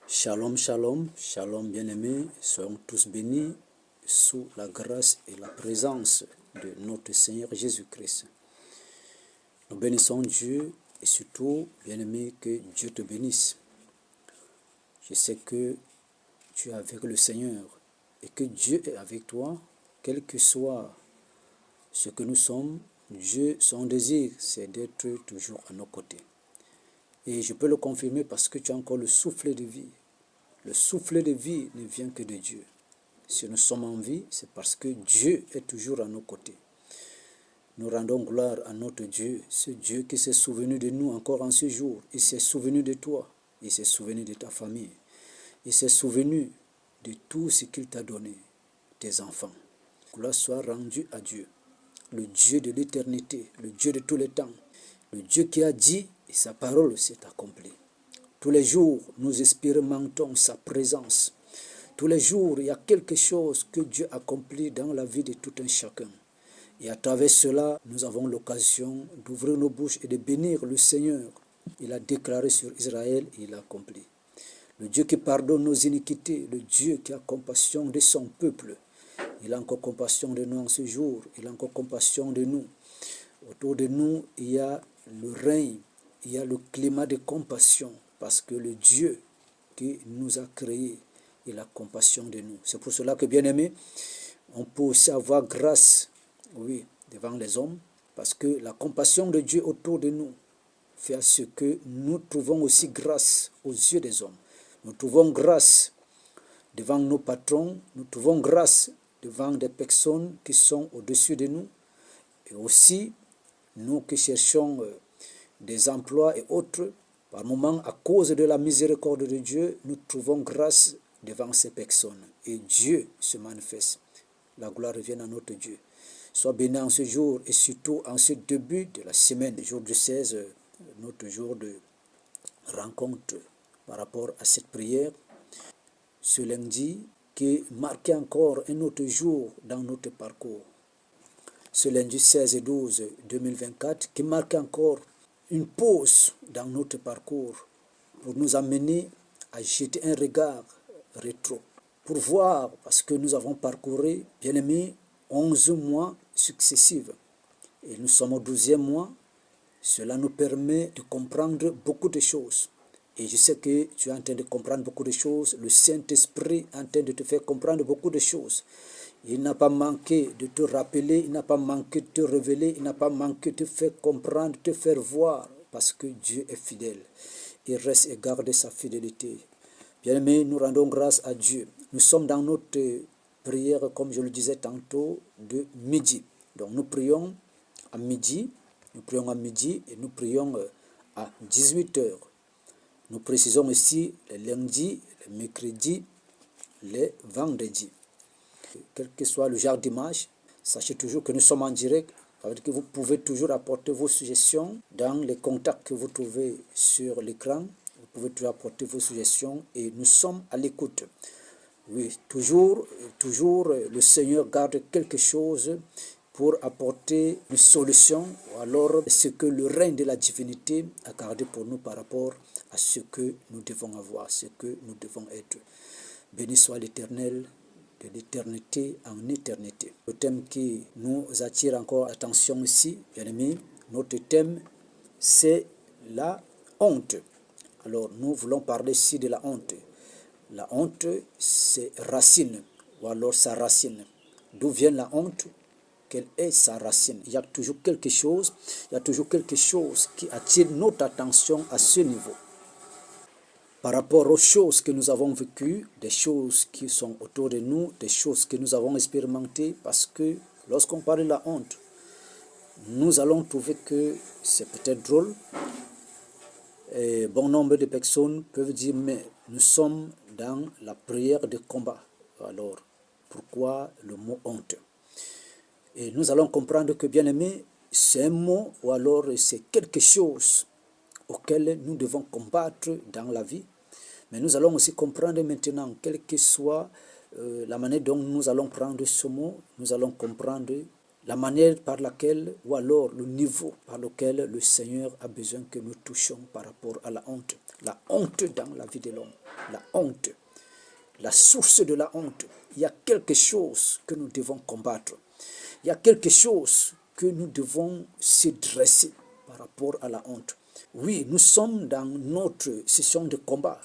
Shalom, shalom, shalom bien-aimés, soyons tous bénis sous la grâce et la présence de notre Seigneur Jésus-Christ. Nous bénissons Dieu et surtout, bien-aimé, que Dieu te bénisse. Je sais que tu es avec le Seigneur et que Dieu est avec toi, quel que soit ce que nous sommes. Dieu, son désir, c'est d'être toujours à nos côtés. Et je peux le confirmer parce que tu as encore le souffle de vie. Le souffle de vie ne vient que de Dieu. Si nous sommes en vie, c'est parce que Dieu est toujours à nos côtés. Nous rendons gloire à notre Dieu, ce Dieu qui s'est souvenu de nous encore en ce jour. Il s'est souvenu de toi, il s'est souvenu de ta famille, il s'est souvenu de tout ce qu'il t'a donné, tes enfants. Gloire soit rendue à Dieu, le Dieu de l'éternité, le Dieu de tous les temps, le Dieu qui a dit et sa parole s'est accomplie. Tous les jours, nous expérimentons sa présence. Tous les jours, il y a quelque chose que Dieu accomplit dans la vie de tout un chacun. Et à travers cela, nous avons l'occasion d'ouvrir nos bouches et de bénir le Seigneur. Il a déclaré sur Israël et il a accompli. Le Dieu qui pardonne nos iniquités, le Dieu qui a compassion de son peuple. Il a encore compassion de nous en ce jour. Il a encore compassion de nous. Autour de nous, il y a le règne, il y a le climat de compassion. Parce que le Dieu qui nous a créés, il a compassion de nous. C'est pour cela que, bien-aimés, on peut aussi avoir grâce, oui, devant les hommes, parce que la compassion de Dieu autour de nous fait à ce que nous trouvons aussi grâce aux yeux des hommes. Nous trouvons grâce devant nos patrons, nous trouvons grâce devant des personnes qui sont au-dessus de nous, et aussi, nous qui cherchons des emplois et autres, par moments, à cause de la miséricorde de Dieu, nous trouvons grâce devant ces personnes. Et Dieu se manifeste. La gloire revient à notre Dieu. Sois béni en ce jour et surtout en ce début de la semaine, jour du 16, notre jour de rencontre par rapport à cette prière. Ce lundi qui marquait encore un autre jour dans notre parcours. Ce lundi 16 et 12 2024 qui marque encore une pause dans notre parcours pour nous amener à jeter un regard rétro, pour voir, parce que nous avons parcouru, bien aimé, 11 mois successifs et nous sommes au 12e mois. Cela nous permet de comprendre beaucoup de choses. Et je sais que tu es en train de comprendre beaucoup de choses. Le Saint-Esprit est en train de te faire comprendre beaucoup de choses. Il n'a pas manqué de te rappeler, il n'a pas manqué de te révéler, il n'a pas manqué de te faire comprendre, de te faire voir, parce que Dieu est fidèle. Il reste et garde sa fidélité. Bien-aimés, nous rendons grâce à Dieu. Nous sommes dans notre prière, comme je le disais tantôt, de midi. Donc nous prions à midi, et nous prions à 18h. Nous précisons ici les lundis, les mercredis, les vendredis. Quel que soit le genre d'image, sachez toujours que nous sommes en direct. Ça veut dire que vous pouvez toujours apporter vos suggestions dans les contacts que vous trouvez sur l'écran. Vous pouvez toujours apporter vos suggestions et nous sommes à l'écoute. Oui, toujours, le Seigneur garde quelque chose pour apporter une solution ou alors ce que le règne de la divinité a gardé pour nous par rapport à ce que nous devons avoir, ce que nous devons être. Béni soit l'Éternel de l'éternité en éternité. Le thème qui nous attire encore l'attention ici, bien aimé, notre thème, c'est la honte. Alors, nous voulons parler ici de la honte. La honte, c'est racine, ou alors sa racine. D'où vient la honte? Quelle est sa racine? Il y a toujours quelque chose qui attire notre attention à ce niveau. Par rapport aux choses que nous avons vécues, des choses qui sont autour de nous, des choses que nous avons expérimentées, parce que lorsqu'on parle de la honte, nous allons trouver que c'est peut-être drôle. Et bon nombre de personnes peuvent dire, mais nous sommes dans la prière de combat. Alors, pourquoi le mot honte? Et nous allons comprendre que, bien aimé, c'est un mot ou alors c'est quelque chose auquel nous devons combattre dans la vie. Mais nous allons aussi comprendre maintenant, quelle que soit la manière dont nous allons prendre ce mot, nous allons comprendre la manière par laquelle, ou alors le niveau par lequel le Seigneur a besoin que nous touchions par rapport à la honte. La honte dans la vie de l'homme, la honte, la source de la honte. Il y a quelque chose que nous devons combattre. Il y a quelque chose que nous devons se dresser par rapport à la honte. Oui, nous sommes dans notre session de combat.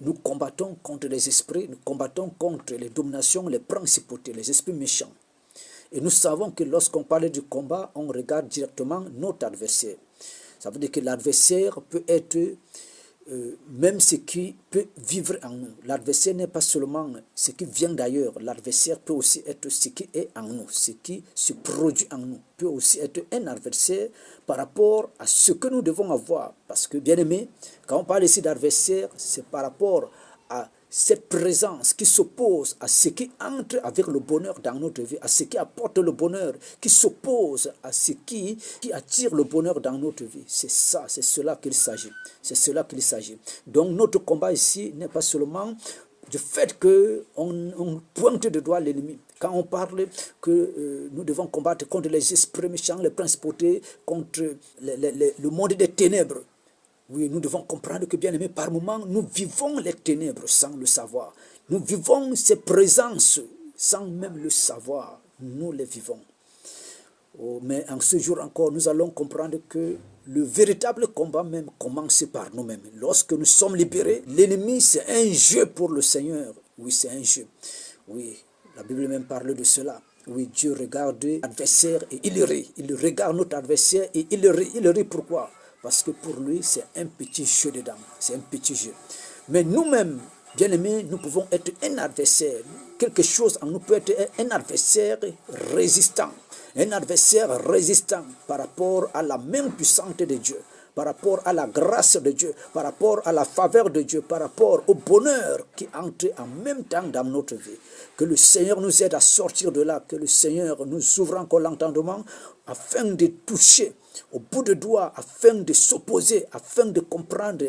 Nous combattons contre les esprits, nous combattons contre les dominations, les principautés, les esprits méchants. Et nous savons que lorsqu'on parle du combat, on regarde directement notre adversaire. Ça veut dire que l'adversaire peut être même ce qui peut vivre en nous. L'adversaire n'est pas seulement ce qui vient d'ailleurs. L'adversaire peut aussi être ce qui est en nous, ce qui se produit en nous. Peut aussi être un adversaire par rapport à ce que nous devons avoir. Parce que, bien aimé, quand on parle ici d'adversaire, c'est par rapport à cette présence qui s'oppose à ce qui entre avec le bonheur dans notre vie, à ce qui apporte le bonheur, qui s'oppose à ce qui attire le bonheur dans notre vie. C'est ça, c'est cela qu'il s'agit. C'est cela qu'il s'agit. Donc notre combat ici n'est pas seulement du fait qu'on pointe de doigt l'ennemi. Quand on parle que nous devons combattre contre les esprits méchants, les principautés, contre le monde des ténèbres. Oui, nous devons comprendre que, bien aimé, par moments, nous vivons les ténèbres sans le savoir. Nous vivons ces présences sans même le savoir. Nous les vivons. Oh, mais en ce jour encore, nous allons comprendre que le véritable combat même commence par nous-mêmes. Lorsque nous sommes libérés, l'ennemi, c'est un jeu pour le Seigneur. Oui, c'est un jeu. Oui, la Bible même parle de cela. Oui, Dieu regarde l'adversaire et il rit. Il regarde notre adversaire et il rit. Il rit pourquoi? Parce que pour lui, c'est un petit jeu dedans. C'est un petit jeu. Mais nous-mêmes, bien aimés, nous pouvons être un adversaire. Quelque chose en nous peut être un adversaire résistant. Un adversaire résistant par rapport à la main puissante de Dieu, par rapport à la grâce de Dieu, par rapport à la faveur de Dieu, par rapport au bonheur qui entre en même temps dans notre vie. Que le Seigneur nous aide à sortir de là, que le Seigneur nous ouvre encore l'entendement afin de toucher au bout de doigt, afin de s'opposer, afin de comprendre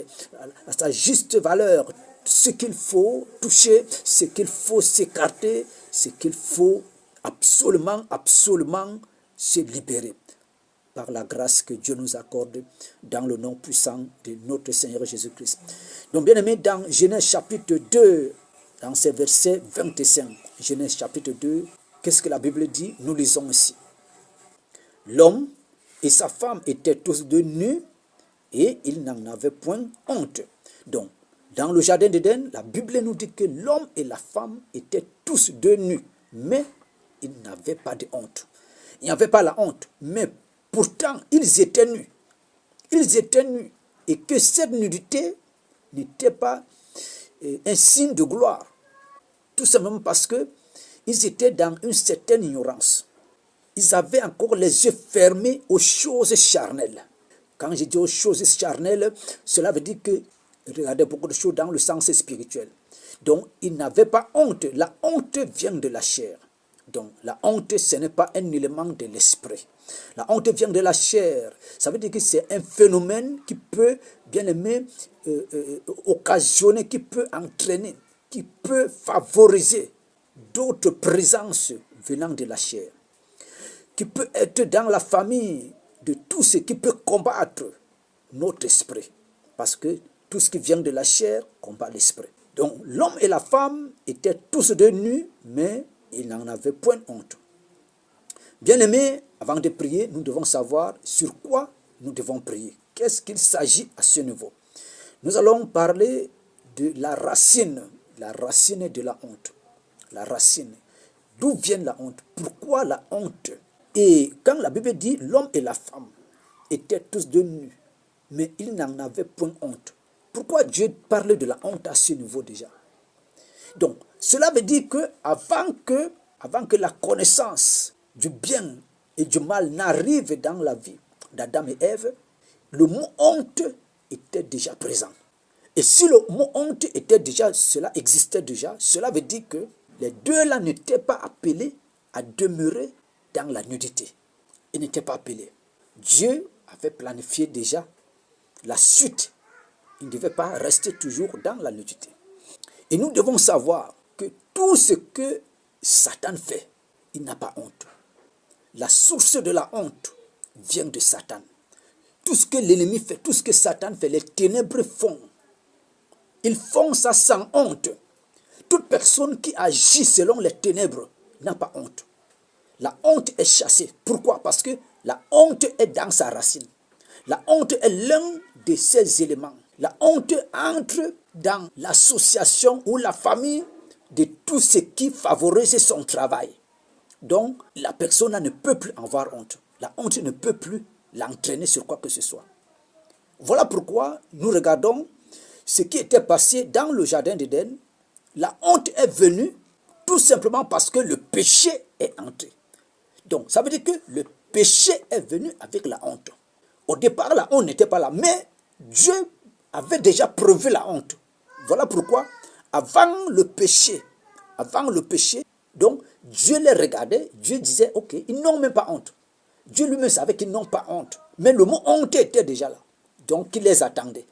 à sa juste valeur ce qu'il faut toucher, ce qu'il faut s'écarter, ce qu'il faut absolument se libérer par la grâce que Dieu nous accorde dans le nom puissant de notre Seigneur Jésus-Christ. Donc, bien aimé, dans Genèse chapitre 2, dans ces versets 25, Genèse chapitre 2, qu'est-ce que la Bible dit? Nous lisons ici. L'homme et sa femme étaient tous deux nus et ils n'en avaient point honte. Donc, dans le jardin d'Éden, la Bible nous dit que l'homme et la femme étaient tous deux nus, mais ils n'avaient pas de honte. Il n'y avait pas la honte, mais pourtant, ils étaient nus. Ils étaient nus. Et que cette nudité n'était pas un signe de gloire. Tout simplement parce qu'ils étaient dans une certaine ignorance. Ils avaient encore les yeux fermés aux choses charnelles. Quand je dis aux choses charnelles, cela veut dire que regardez beaucoup de choses dans le sens spirituel. Donc, ils n'avaient pas honte. La honte vient de la chair. Donc, la honte, ce n'est pas un élément de l'esprit. La honte vient de la chair. Ça veut dire que c'est un phénomène qui peut, bien aimé, occasionner, qui peut entraîner, qui peut favoriser d'autres présences venant de la chair, qui peut être dans la famille de tout ce qui peut combattre notre esprit. Parce que tout ce qui vient de la chair combat l'esprit. Donc, l'homme et la femme étaient tous deux nus, mais ils n'en avaient point honte. Bien-aimés, avant de prier, nous devons savoir sur quoi nous devons prier. Qu'est-ce qu'il s'agit à ce niveau? Nous allons parler de la racine de la honte. La racine. D'où vient la honte? Pourquoi la honte? Et quand la Bible dit l'homme et la femme étaient tous deux nus, mais ils n'en avaient point honte. Pourquoi Dieu parle de la honte à ce niveau déjà? Donc, cela veut dire que avant que la connaissance du bien et du mal n'arrive dans la vie d'Adam et Ève, le mot honte était déjà présent. Et si le mot honte était déjà, cela existait déjà, cela veut dire que les deux-là n'étaient pas appelés à demeurer dans la nudité. Ils n'étaient pas appelés. Dieu avait planifié déjà la suite. Il ne devait pas rester toujours dans la nudité. Et nous devons savoir que tout ce que Satan fait, il n'a pas honte. la source de la honte vient de Satan. Tout ce que l'ennemi fait, tout ce que Satan fait, les ténèbres font. Ils font ça sans honte. Toute personne qui agit selon les ténèbres n'a pas honte. La honte est chassée. Pourquoi? Parce que la honte est dans sa racine. La honte est l'un de ses éléments. La honte entre dans l'association ou la famille de tout ce qui favorise son travail. Donc, la personne ne peut plus avoir honte. La honte ne peut plus l'entraîner sur quoi que ce soit. Voilà pourquoi nous regardons ce qui était passé dans le jardin d'Éden. La honte est venue tout simplement parce que le péché est entré. Donc, ça veut dire que le péché est venu avec la honte. Au départ, la honte n'était pas là, mais Dieu avait déjà prouvé la honte. Voilà pourquoi, avant le péché, donc Dieu les regardait, Dieu disait, ok, ils n'ont même pas honte. Dieu lui-même savait qu'ils n'ont pas honte. Mais le mot honte était déjà là. Donc, il les attendait.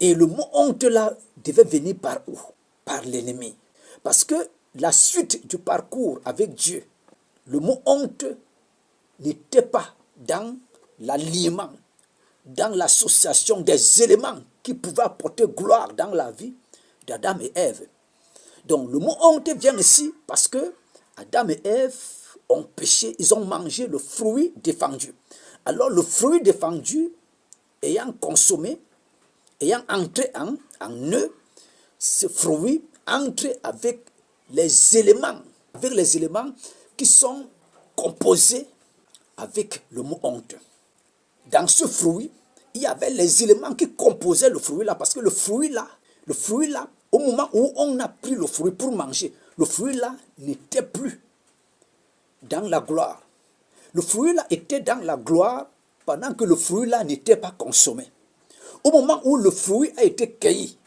Et le mot honte là devait venir par où? Par l'ennemi. Parce que la suite du parcours avec Dieu, le mot honte n'était pas dans l'alliement, dans l'association des éléments qui pouvaient apporter gloire dans la vie d'Adam et Ève. Donc le mot honte vient ici parce que Adam et Ève ont péché, ils ont mangé le fruit défendu. Alors le fruit défendu, ayant consommé, ayant entré en eux, ce fruit entre avec les éléments qui sont composés avec le mot honte. Dans ce fruit, il y avait les éléments qui composaient le fruit là, parce que le fruit là, au moment où on a pris le fruit pour manger, le fruit là n'était plus dans la gloire. Le fruit là était dans la gloire pendant que le fruit là n'était pas consommé. Au moment où le fruit a été cueilli,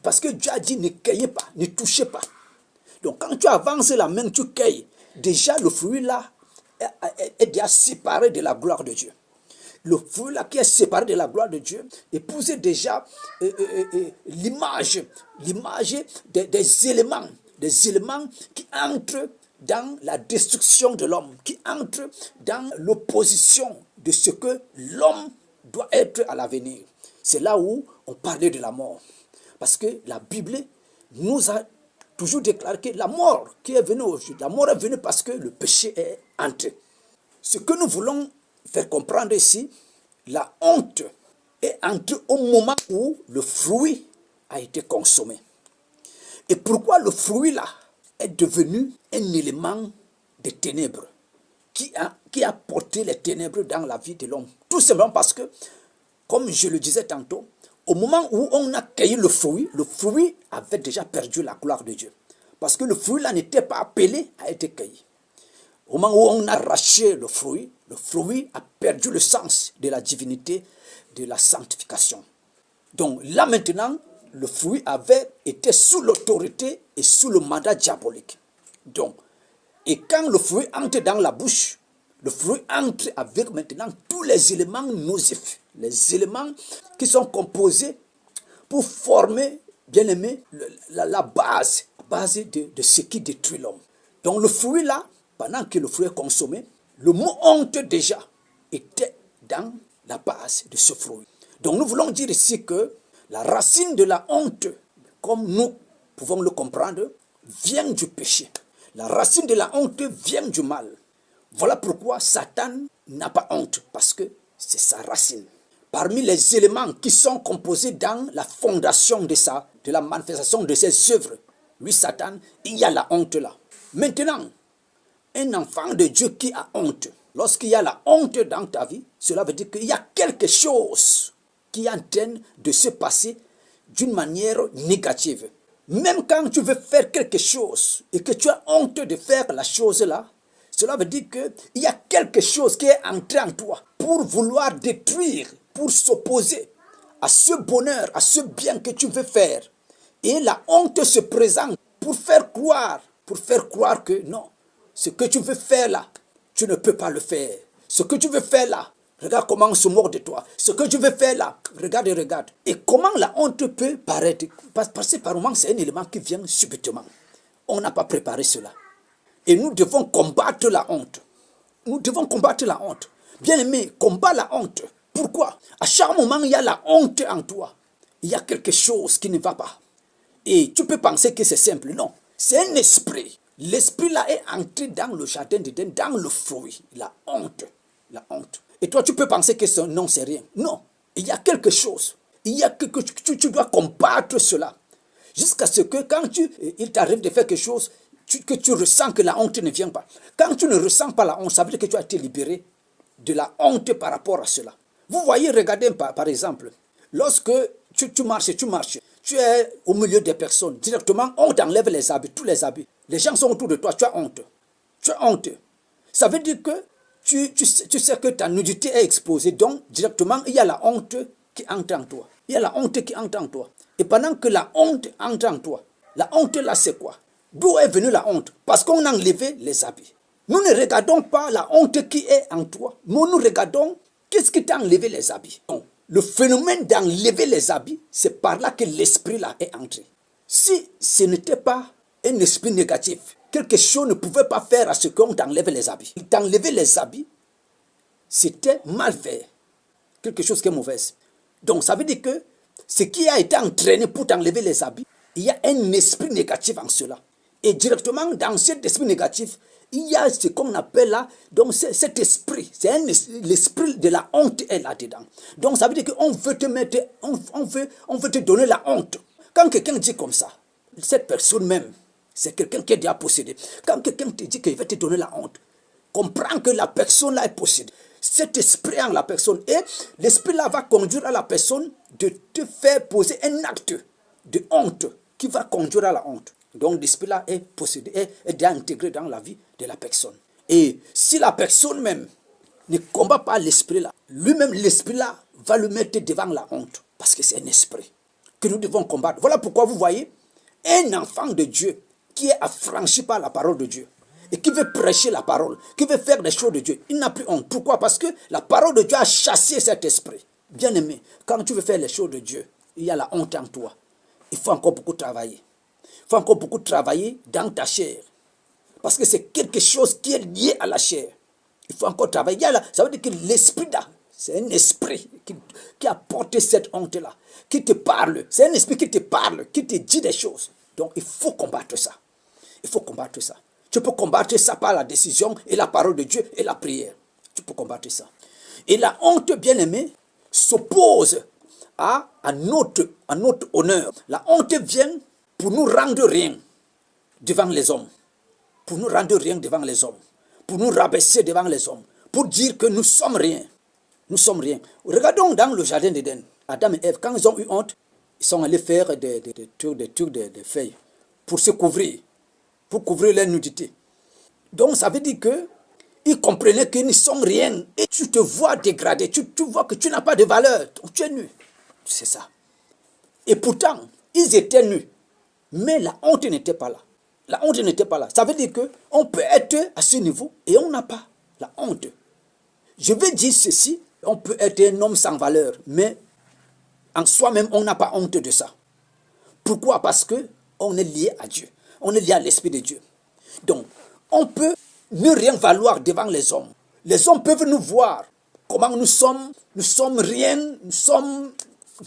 parce que Dieu a dit ne cueillez pas, ne touchez pas. Donc quand tu avances la main, tu cueilles, déjà le fruit là est déjà séparé de la gloire de Dieu. Le fruit là qui est séparé de la gloire de Dieu épouse déjà l'image des éléments qui entrent dans la destruction de l'homme, qui entrent dans l'opposition de ce que l'homme doit être à l'avenir. C'est là où on parlait de la mort. Parce que la Bible nous a toujours déclaré que la mort qui est venue aujourd'hui, la mort est venue parce que le péché est entré. Ce que nous voulons faire comprendre ici, la honte est entrée au moment où le fruit a été consommé. Et pourquoi le fruit là est devenu un élément des ténèbres qui a porté les ténèbres dans la vie de l'homme? Tout simplement parce que, comme je le disais tantôt, au moment où on a cueilli le fruit avait déjà perdu la gloire de Dieu. Parce que le fruit là n'était pas appelé à être cueilli. Au moment où on a arraché le fruit a perdu le sens de la divinité, de la sanctification. Donc là maintenant, le fruit avait été sous l'autorité et sous le mandat diabolique. Donc, et quand le fruit entre dans la bouche, le fruit entre avec maintenant tous les éléments nocifs, les éléments qui sont composés pour former, bien aimé, la base de ce qui détruit l'homme. Donc le fruit là, pendant que le fruit est consommé, le mot honte déjà était dans la base de ce fruit. Donc nous voulons dire ici que la racine de la honte, comme nous pouvons le comprendre, vient du péché. La racine de la honte vient du mal. Voilà pourquoi Satan n'a pas honte, parce que c'est sa racine. Parmi les éléments qui sont composés dans la fondation de la manifestation de ses œuvres, lui Satan, il y a la honte là. Maintenant, un enfant de Dieu qui a honte, lorsqu'il y a la honte dans ta vie, cela veut dire qu'il y a quelque chose qui est en train de se passer d'une manière négative. Même quand tu veux faire quelque chose et que tu as honte de faire la chose là, cela veut dire qu'il y a quelque chose qui est entré en toi pour vouloir détruire, pour s'opposer à ce bonheur, à ce bien que tu veux faire. Et la honte se présente pour faire croire que non, ce que tu veux faire là, tu ne peux pas le faire. Ce que tu veux faire là, regarde comment on se moque de toi. Ce que tu veux faire là, regarde. Et comment la honte peut paraître? Parce que par moments, c'est un élément qui vient subitement. On n'a pas préparé cela. Et nous devons combattre la honte. nous devons combattre la honte. Bien-aimé, combat la honte. Pourquoi? À chaque moment, il y a la honte en toi. Il y a quelque chose qui ne va pas. Et tu peux penser que c'est simple. Non, c'est un esprit. L'esprit là est entré dans le jardin d'Éden, dans le fruit. La honte. La honte. Et toi, tu peux penser que non, c'est rien. Non, il y a quelque chose. Il y a quelque chose. Tu dois combattre cela. Jusqu'à ce que quand il t'arrive de faire quelque chose, que tu ressens que la honte ne vient pas. Quand tu ne ressens pas la honte, ça veut dire que tu as été libéré de la honte par rapport à cela. Vous voyez, regardez par exemple, lorsque tu marches, tu es au milieu des personnes, directement, on t'enlève les habits, tous les habits. Les gens sont autour de toi, tu as honte. Tu as honte. Ça veut dire que tu sais que ta nudité est exposée, donc directement, il y a la honte qui entre en toi. Il y a la honte qui entre en toi. Et pendant que la honte entre en toi, la honte là c'est quoi? D'où est venue la honte? Parce qu'on a enlevé les habits. Nous ne regardons pas la honte qui est en toi, mais nous regardons qu'est-ce qui t'a enlevé les habits. Donc, le phénomène d'enlever les habits, c'est par là que l'esprit là est entré. Si ce n'était pas un esprit négatif, quelque chose ne pouvait pas faire à ce qu'on t'enlève les habits. T'enlever les habits, c'était mal fait. Quelque chose qui est mauvais. Donc ça veut dire que ce qui a été entraîné pour t'enlever les habits, il y a un esprit négatif en cela. Et directement dans cet esprit négatif, il y a ce qu'on appelle là, donc cet esprit, c'est l'esprit de la honte est là-dedans. Donc ça veut dire qu'on veut te mettre, on veut te donner la honte. Quand quelqu'un dit comme ça, cette personne même, c'est quelqu'un qui est déjà possédé. Quand quelqu'un te dit qu'il va te donner la honte, comprends que la personne là est possédée. Cet esprit en la personne, et l'esprit là va conduire à la personne de te faire poser un acte de honte qui va conduire à la honte. Donc l'esprit là est possédé, est déjà intégré dans la vie de la personne. Et si la personne même ne combat pas l'esprit là, lui-même l'esprit là va le mettre devant la honte. Parce que c'est un esprit que nous devons combattre. Voilà pourquoi vous voyez, un enfant de Dieu qui est affranchi par la parole de Dieu et qui veut prêcher la parole, qui veut faire des choses de Dieu, il n'a plus honte. Pourquoi? Parce que la parole de Dieu a chassé cet esprit. Bien aimé, quand tu veux faire les choses de Dieu, il y a la honte en toi. Il faut encore beaucoup travailler. Il faut encore beaucoup travailler dans ta chair. Parce que c'est quelque chose qui est lié à la chair. Il faut encore travailler. Ça veut dire que l'esprit là, c'est un esprit qui a porté cette honte-là, qui te parle. C'est un esprit qui te parle, qui te dit des choses. Donc il faut combattre ça. Il faut combattre ça. Tu peux combattre ça par la décision et la parole de Dieu et la prière. Tu peux combattre ça. Et la honte, bien aimée, s'oppose à notre honneur. La honte vient pour nous rendre rien devant les hommes. Pour nous rendre rien devant les hommes. Pour nous rabaisser devant les hommes. Pour dire que nous sommes rien. Nous sommes rien. Regardons dans le jardin d'Éden. Adam et Ève, quand ils ont eu honte, ils sont allés faire des feuilles pour se couvrir. Pour couvrir leur nudité. Donc ça veut dire que ils comprenaient que nous sommes rien. Et tu te vois dégradé. Tu vois que tu n'as pas de valeur. Donc tu es nu. C'est ça. Et pourtant, ils étaient nus. Mais la honte n'était pas là. La honte n'était pas là. Ça veut dire qu'on peut être à ce niveau et on n'a pas la honte. Je veux dire ceci, on peut être un homme sans valeur, mais en soi-même, on n'a pas honte de ça. Pourquoi? Parce qu'on est lié à Dieu. On est lié à l'Esprit de Dieu. Donc, on peut ne rien valoir devant les hommes. Les hommes peuvent nous voir comment nous sommes rien, nous sommes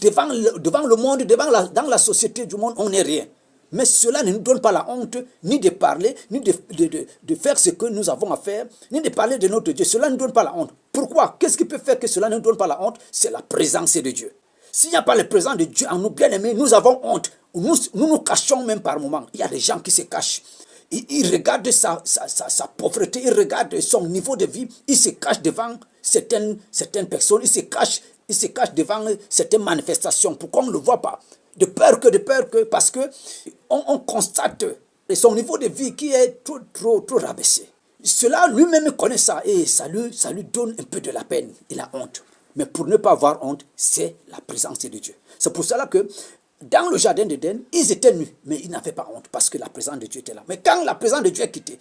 devant le monde, dans la société du monde, on n'est rien. Mais cela ne nous donne pas la honte, ni de parler, ni de faire ce que nous avons à faire, ni de parler de notre Dieu. Cela ne nous donne pas la honte. Pourquoi? Qu'est-ce qui peut faire que cela ne nous donne pas la honte? C'est la présence de Dieu. S'il n'y a pas la présence de Dieu en nous, bien aimés, nous avons honte. Nous cachons même par moments. Il y a des gens qui se cachent. Ils regardent sa pauvreté, ils regardent son niveau de vie, ils se cachent devant certaines personnes, ils se cachent devant certaines manifestations pour qu'on ne le voit pas. De peur que, parce que on constate son niveau de vie qui est trop rabaissé. Cela lui-même connaît ça et ça lui donne un peu de la peine et la honte. Mais pour ne pas avoir honte, c'est la présence de Dieu. C'est pour cela que dans le jardin d'Éden, ils étaient nus, mais ils n'avaient pas honte parce que la présence de Dieu était là. Mais quand la présence de Dieu est quittée,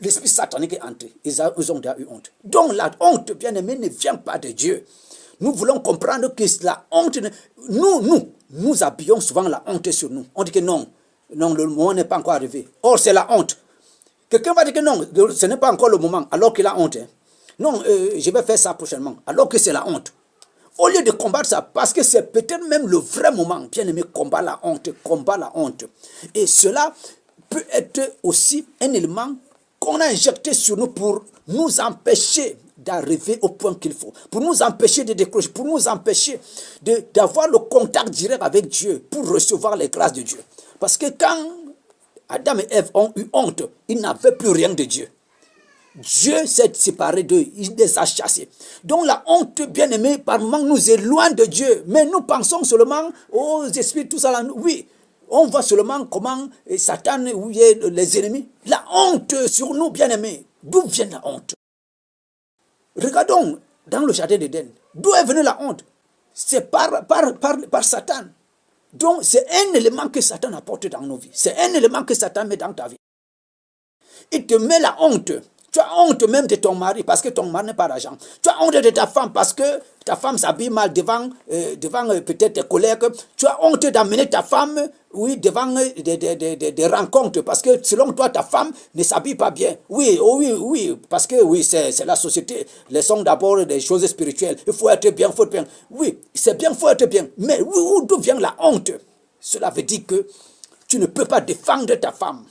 l'esprit satanique est entré. Ils ont déjà eu honte. Donc la honte, bien aimé, ne vient pas de Dieu. Nous voulons comprendre que la honte, nous habillons souvent la honte sur nous. On dit que non, le moment n'est pas encore arrivé. Or, c'est la honte. Quelqu'un va dire que non, ce n'est pas encore le moment, alors qu'il a honte. Hein. Non, je vais faire ça prochainement, alors que c'est la honte. Au lieu de combattre ça, parce que c'est peut-être même le vrai moment, bien aimé, combat la honte, combat la honte. Et cela peut être aussi un élément qu'on a injecté sur nous pour nous empêcher d'arriver au point qu'il faut, pour nous empêcher de décrocher, pour nous empêcher d'avoir le contact direct avec Dieu, pour recevoir les grâces de Dieu. Parce que quand Adam et Ève ont eu honte, ils n'avaient plus rien de Dieu. Dieu s'est séparé d'eux, il les a chassés. Donc la honte, bien aimé, par moment nous éloigne de Dieu. Mais nous pensons seulement aux esprits, tout ça là. Oui, on voit seulement comment Satan, oui, les ennemis. La honte sur nous, bien aimé. D'où vient la honte? Regardons dans le jardin d'Éden. D'où est venue la honte? C'est par Satan. Donc c'est un élément que Satan apporte dans nos vies. C'est un élément que Satan met dans ta vie. Il te met la honte. Tu as honte même de ton mari parce que ton mari n'est pas d'argent. Tu as honte de ta femme parce que ta femme s'habille mal devant peut-être tes collègues. Tu as honte d'amener ta femme, oui, devant des rencontres parce que selon toi, ta femme ne s'habille pas bien. Oui, oui, parce que oui, c'est la société. Laissons d'abord des choses spirituelles. Il faut être bien, il faut être bien. Oui, c'est bien, il faut être bien. Mais d'où vient la honte? Cela veut dire que tu ne peux pas défendre ta femme.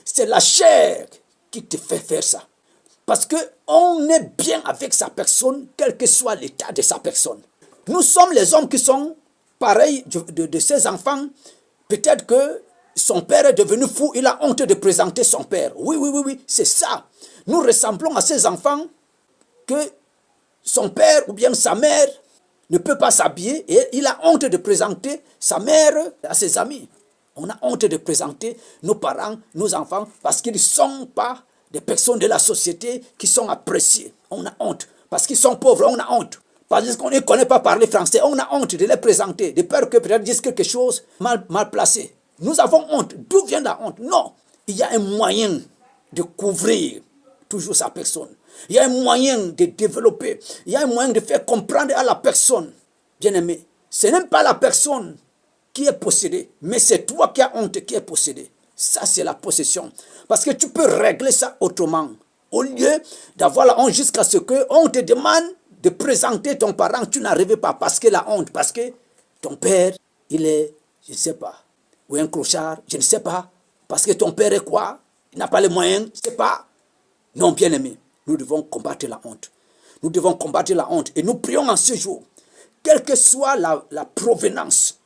C'est la chair qui te fait faire ça. Parce qu'on est bien avec sa personne, quel que soit l'état de sa personne. Nous sommes les hommes qui sont pareils de ses enfants. Peut-être que son père est devenu fou, il a honte de présenter son père. Oui, c'est ça. Nous ressemblons à ces enfants que son père ou bien sa mère ne peut pas s'habiller et il a honte de présenter sa mère à ses amis. On a honte de présenter nos parents, nos enfants, parce qu'ils ne sont pas des personnes de la société qui sont appréciées. On a honte. Parce qu'ils sont pauvres, on a honte. Parce qu'on ne connaît pas parler français, on a honte de les présenter, de peur que peut-être disent quelque chose mal placé. Nous avons honte. D'où vient la honte? Non. Il y a un moyen de couvrir toujours sa personne. Il y a un moyen de développer. Il y a un moyen de faire comprendre à la personne, bien aimé, ce n'est pas la personne qui est possédée, mais c'est toi qui as honte qui est possédé. Ça, c'est la possession. Parce que tu peux régler ça autrement. Au lieu d'avoir la honte jusqu'à ce qu'on te demande de présenter ton parent, tu n'arrives pas parce que la honte, parce que ton père, il est, je ne sais pas, ou un clochard, je ne sais pas, parce que ton père est quoi? Il n'a pas les moyens, je ne sais pas. Non, bien aimé, nous devons combattre la honte. Nous devons combattre la honte. Et nous prions en ce jour, quelle que soit la provenance.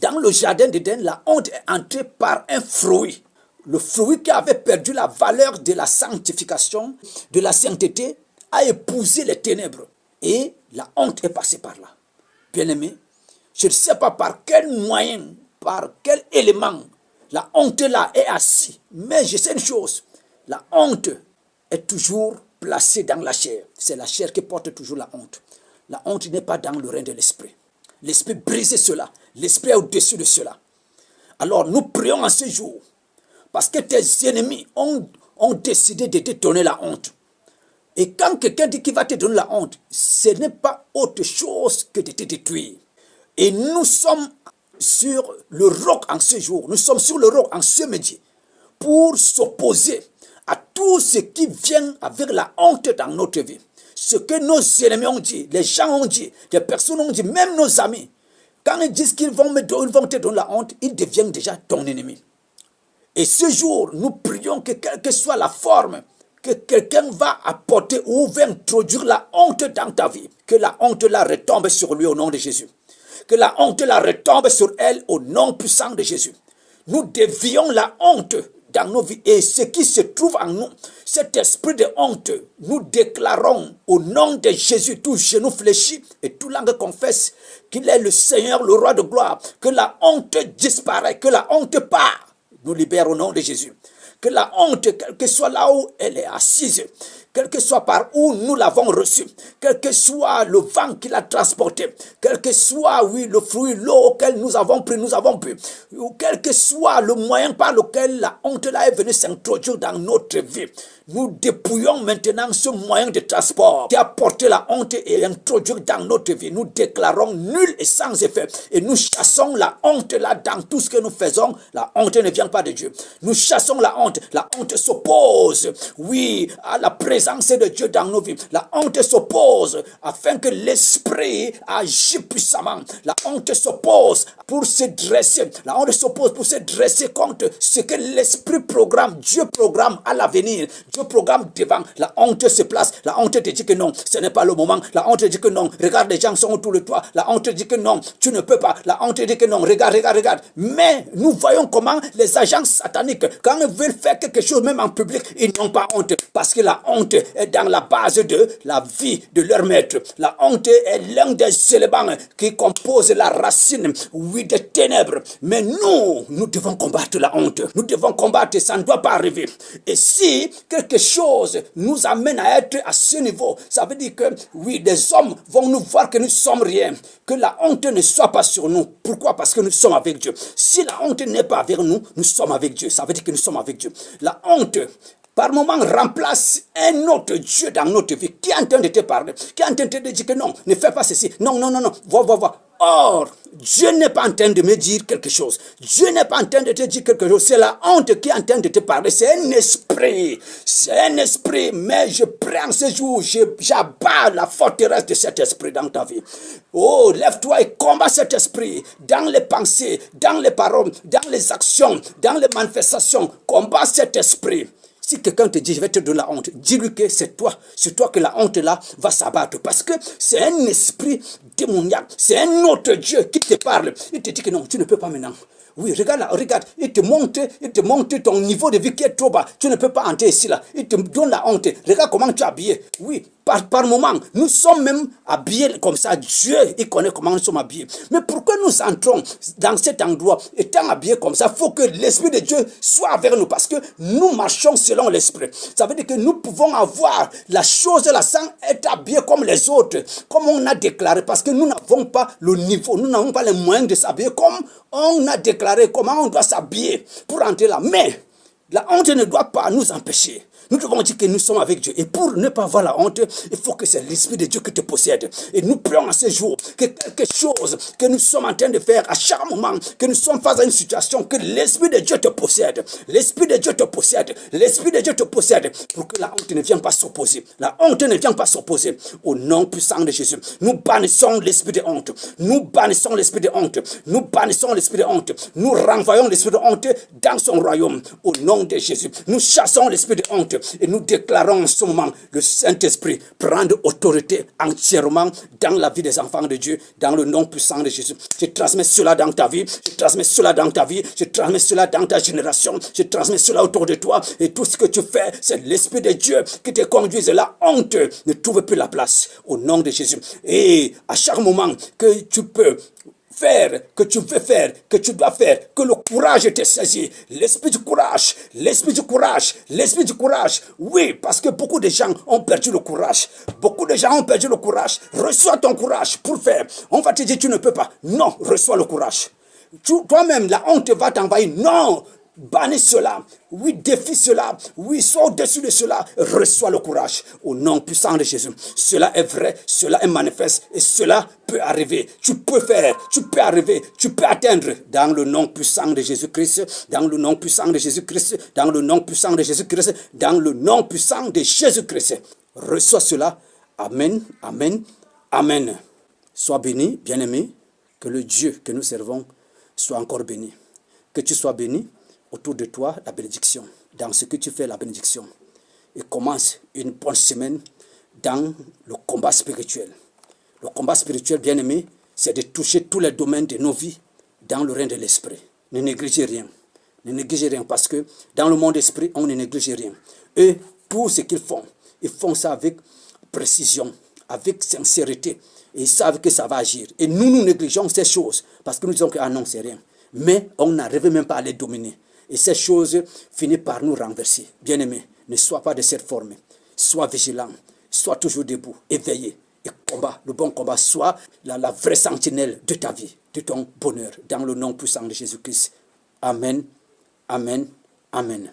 Dans le jardin d'Éden, la honte est entrée par un fruit. Le fruit qui avait perdu la valeur de la sanctification, de la sainteté, a épousé les ténèbres. Et la honte est passée par là. Bien-aimé, je ne sais pas par quel moyen, par quel élément, la honte là est assise. Mais je sais une chose, la honte est toujours placée dans la chair. C'est la chair qui porte toujours la honte. La honte n'est pas dans le règne de l'esprit. L'esprit brise cela. L'esprit est au-dessus de cela. Alors nous prions en ce jour. Parce que tes ennemis ont décidé de te donner la honte. Et quand quelqu'un dit qu'il va te donner la honte, ce n'est pas autre chose que de te détruire. Et nous sommes sur le roc en ce jour. Nous sommes sur le roc en ce midi. Pour s'opposer à tout ce qui vient avec la honte dans notre vie. Ce que nos ennemis ont dit, les gens ont dit, les personnes ont dit, même nos amis. Quand ils disent qu'ils vont te donner la honte, ils deviennent déjà ton ennemi. Et ce jour, nous prions que quelle que soit la forme que quelqu'un va apporter ou va introduire la honte dans ta vie, que la honte la retombe sur lui au nom de Jésus. Que la honte la retombe sur elle au nom puissant de Jésus. Nous dévions la honte dans nos vies et ce qui se trouve en nous, cet esprit de honte, nous déclarons au nom de Jésus, tout genou fléchi et tout langue confesse qu'il est le Seigneur, le roi de gloire, que la honte disparaît, que la honte part. Nous libère au nom de Jésus. Que la honte, quelle que soit là où elle est assise, quel que soit par où nous l'avons reçue, quel que soit le vent qui l'a transporté, quel que soit, oui, le fruit, l'eau auquel nous avons pris, nous avons bu, ou quel que soit le moyen par lequel la honte là est venue s'introduire dans notre vie, nous dépouillons maintenant ce moyen de transport qui a porté la honte et introduit dans notre vie. Nous déclarons nul et sans effet. Et nous chassons la honte là dans tout ce que nous faisons. La honte ne vient pas de Dieu. Nous chassons la honte. La honte s'oppose, oui, à la présence de Dieu dans nos vies. La honte s'oppose afin que l'esprit agisse puissamment. La honte s'oppose pour se dresser. La honte s'oppose pour se dresser contre ce que l'esprit programme. Dieu programme à l'avenir. Dieu programme devant. La honte se place. La honte te dit que non, ce n'est pas le moment. La honte te dit que non, regarde, les gens sont autour de toi. La honte te dit que non, tu ne peux pas. La honte te dit que non, regarde, regarde, regarde. Mais nous voyons comment les agents sataniques, quand ils veulent faire quelque chose, même en public, ils n'ont pas honte. Parce que la honte est dans la base de la vie de leur maître. La honte est l'un des éléments qui composent la racine, oui, des ténèbres. Mais nous devons combattre la honte. Nous devons combattre, ça ne doit pas arriver. Et si quelque chose nous amène à être à ce niveau, ça veut dire que, oui, des hommes vont nous voir que nous sommes rien. Que la honte ne soit pas sur nous. Pourquoi? Parce que nous sommes avec Dieu. Si la honte n'est pas avec nous, nous sommes avec Dieu. Ça veut dire que nous sommes avec Dieu. La honte, par moment, remplace un autre Dieu dans notre vie. Qui est en train de te parler? Qui est en train de te dire que non, ne fais pas ceci. Non, non, non, non. Vois. Or, Dieu n'est pas en train de me dire quelque chose. Dieu n'est pas en train de te dire quelque chose. C'est la honte qui est en train de te parler. C'est un esprit. C'est un esprit. Mais je prends ce jour, j'abats la forteresse de cet esprit dans ta vie. Oh, lève-toi et combat cet esprit dans les pensées, dans les paroles, dans les actions, dans les manifestations. Combat cet esprit. Si quelqu'un te dit, je vais te donner la honte, dis-lui que c'est toi que la honte là va s'abattre. Parce que c'est un esprit démoniaque, c'est un autre Dieu qui te parle. Il te dit que non, tu ne peux pas maintenant. Oui, regarde là, regarde, il te montre ton niveau de vie qui est trop bas. Tu ne peux pas entrer ici là. Il te donne la honte. Regarde comment tu es habillé. Oui, par moment, nous sommes même habillés comme ça. Dieu, il connaît comment nous sommes habillés. Mais pourquoi nous entrons dans cet endroit étant habillés comme ça? Il faut que l'Esprit de Dieu soit avec nous parce que nous marchons selon l'Esprit. Ça veut dire que nous pouvons avoir la chose là sans être habillés comme les autres, comme on a déclaré, parce que nous n'avons pas le niveau, nous n'avons pas les moyens de s'habiller comme on a déclaré comment on doit s'habiller pour entrer là. Mais la honte ne doit pas nous empêcher. Nous devons dire que nous sommes avec Dieu. Et pour ne pas avoir la honte, il faut que c'est l'Esprit de Dieu qui te possède. Et nous prions à ce jour que quelque chose que nous sommes en train de faire à chaque moment, que nous sommes face à une situation, que l'Esprit de Dieu te possède. L'Esprit de Dieu te possède. L'Esprit de Dieu te possède pour que la honte ne vienne pas s'opposer. La honte ne vient pas s'opposer. Au nom puissant de Jésus, nous bannissons l'esprit de honte. Nous bannissons l'esprit de honte. Nous bannissons l'esprit de honte. Nous renvoyons l'esprit de honte dans son royaume. Au nom de Jésus, nous chassons l'esprit de honte. Et nous déclarons en ce moment le Saint-Esprit prendre autorité entièrement dans la vie des enfants de Dieu, dans le nom puissant de Jésus. Je transmets cela dans ta vie, je transmets cela dans ta vie, je transmets cela dans ta génération, je transmets cela autour de toi. Et tout ce que tu fais, c'est l'Esprit de Dieu qui te conduise. La honte ne trouve plus la place au nom de Jésus. Et à chaque moment que tu peux faire, que tu veux faire, que tu dois faire, que le courage te saisit, l'esprit du courage, l'esprit du courage, l'esprit du courage. Oui, parce que beaucoup de gens ont perdu le courage. Beaucoup de gens ont perdu le courage. Reçois ton courage pour faire. On va te dire tu ne peux pas. Non, reçois le courage. Toi-même, la honte va t'envahir. Non, bannis cela, oui, défie cela, oui, sois au-dessus de cela, reçois le courage au nom puissant de Jésus. Cela est vrai, cela est manifeste et cela peut arriver. Tu peux faire, tu peux arriver, tu peux atteindre dans le nom puissant de Jésus-Christ, dans le nom puissant de Jésus-Christ, dans le nom puissant de Jésus-Christ, dans le nom puissant de Jésus-Christ. Reçois cela. Amen, amen, amen. Sois béni, bien-aimé, que le Dieu que nous servons soit encore béni. Que tu sois béni. Autour de toi, la bénédiction. Dans ce que tu fais, la bénédiction. Et commence une bonne semaine dans le combat spirituel. Le combat spirituel, bien-aimé, c'est de toucher tous les domaines de nos vies dans le règne de l'esprit. Ne négligez rien. Ne négligez rien parce que dans le monde d'esprit, on ne néglige rien. Et tout ce qu'ils font ça avec précision, avec sincérité. Et ils savent que ça va agir. Et nous négligeons ces choses parce que nous disons que ah non, c'est rien. Mais on n'arrive même pas à les dominer. Et ces choses finissent par nous renverser. Bien-aimé, ne sois pas de cette forme. Sois vigilant. Sois toujours debout, éveillé. Et combat, le bon combat. Sois la vraie sentinelle de ta vie, de ton bonheur. Dans le nom puissant de Jésus-Christ. Amen, amen, amen.